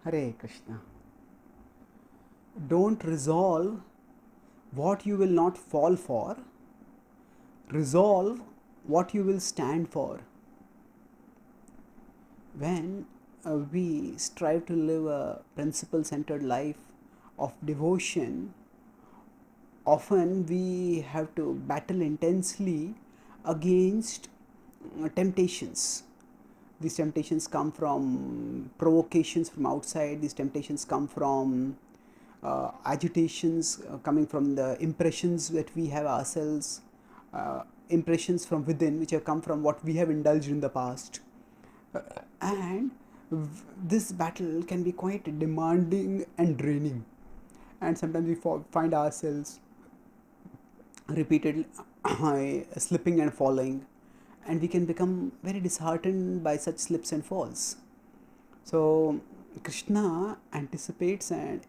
Hare Krishna. Don't resolve what you will not fall for, resolve what you will stand for. When we strive to live a principle centered life of devotion, often we have to battle intensely against temptations. These temptations come from provocations from outside, these temptations come from agitations coming from the impressions that we have ourselves, impressions from within which have come from what we have indulged in the past. And this battle can be quite demanding and draining, and sometimes we find ourselves repeatedly slipping and falling, and we can become very disheartened by such slips and falls. So Krishna anticipates and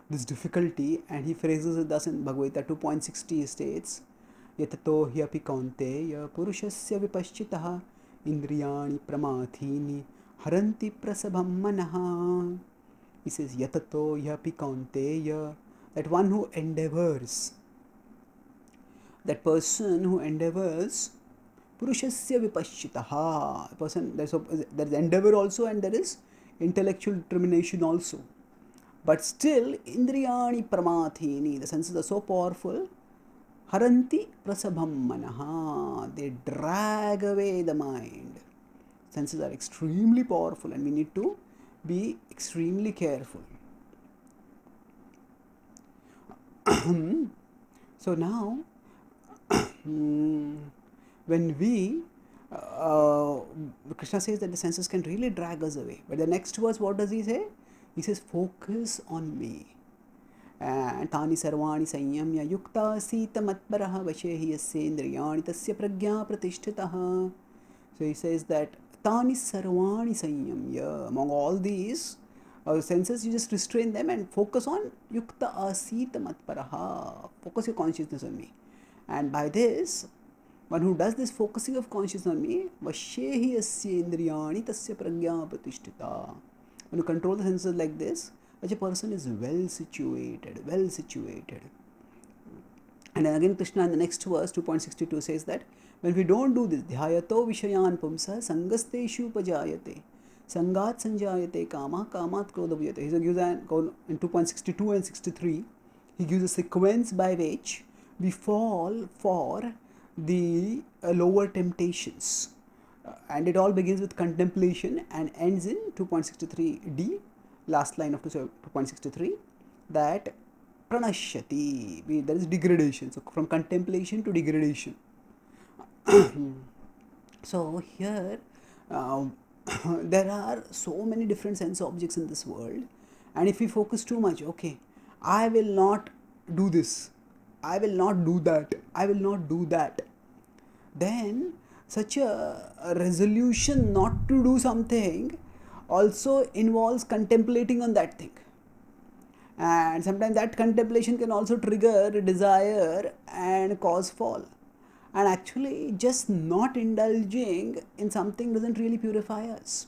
this difficulty, and he phrases it thus in Bhagavad Gita 2.60. He states, "Yatato hyapi kaunteya purushasya vipashchitaha indriyani pramathini haranti prasabham manaha." He says, "Yatato hyapi kaunteya," that one who endeavors, that person who endeavors, purushasya vipashchitaha, person, there is endeavor also and there is intellectual determination also. But still, indriyani pramathini, the senses are so powerful, haranti prasabham manaha, they drag away the mind. Senses are extremely powerful and we need to be extremely careful. So now, when we Krishna says that the senses can really drag us away, but the next verse, what does he say? He says, focus on me. And tani sarvani sanyamya yukta sita matparaha vashehi yasendriyani tasya pragya pratishtitaha. So he says that tani sarvani sanyamya, among all these senses, you just restrain them and focus on yukta asita matparaha, focus your consciousness on me. And by this, one who does this focusing of consciousness on me, vashehi yasya indriyani tasya pragya pratishtita. When you control the senses like this, such a person is well situated, well situated. And then again Krishna in the next verse 2.62 says that when we don't do this, dhyayato vishayan pumsa sangasteshu pajayate sangat sanjayate kama kamat krodabhyate. He gives in 2.62 and 63, he gives a sequence by which we fall for the lower temptations. And it all begins with contemplation and ends in 2.63d, last line of 2.63, that pranashyati, there is degradation. So from contemplation to degradation. So here there are so many different sense objects in this world, and if we focus too much, okay, I will not do this, I will not do that, I will not do that, then such a resolution not to do something also involves contemplating on that thing. And sometimes that contemplation can also trigger desire and cause fall. And actually, just not indulging in something doesn't really purify us.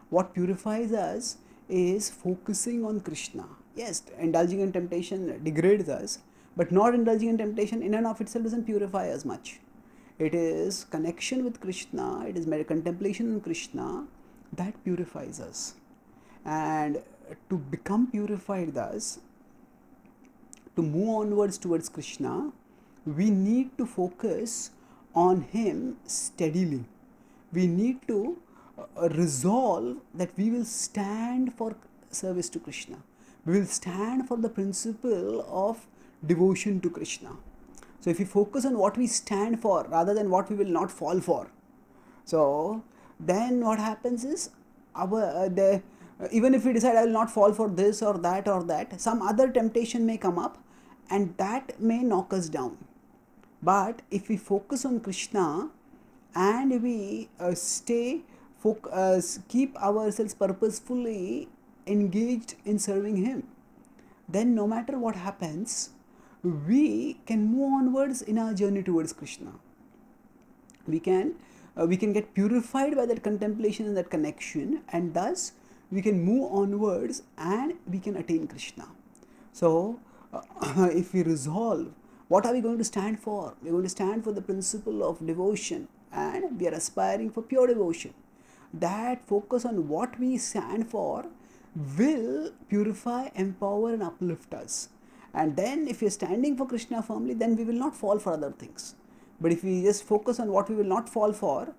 What purifies us is focusing on Krishna. Yes, indulging in temptation degrades us, but not indulging in temptation in and of itself doesn't purify us much. It is connection with Krishna, it is contemplation on Krishna that purifies us. And to become purified thus, to move onwards towards Krishna, we need to focus on Him steadily. We need to resolve that we will stand for service to Krishna. We will stand for the principle of devotion to Krishna. So if we focus on what we stand for rather than what we will not fall for, so then what happens is even if we decide I will not fall for this or that, some other temptation may come up and that may knock us down. But if we focus on Krishna and we keep ourselves purposefully engaged in serving Him, then no matter what happens, we can move onwards in our journey towards Krishna. We can get purified by that contemplation and that connection, and thus we can move onwards and we can attain Krishna. So, if we resolve, what are we going to stand for? We're going to stand for the principle of devotion, and we are aspiring for pure devotion. That focus on what we stand for will purify, empower, and uplift us. And then, if you're standing for Krishna firmly, then we will not fall for other things. But if we just focus on what we will not fall for,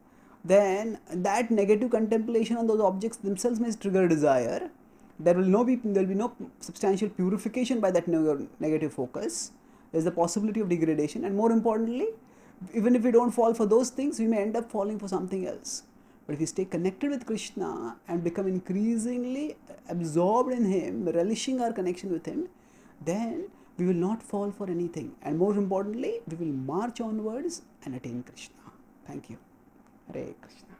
then that negative contemplation on those objects themselves may trigger desire. There will be no substantial purification by that negative focus. There is the possibility of degradation, and more importantly, even if we don't fall for those things, we may end up falling for something else. But if we stay connected with Krishna and become increasingly absorbed in Him, relishing our connection with Him, then we will not fall for anything. And more importantly, we will march onwards and attain Krishna. Thank you. Hare Krishna.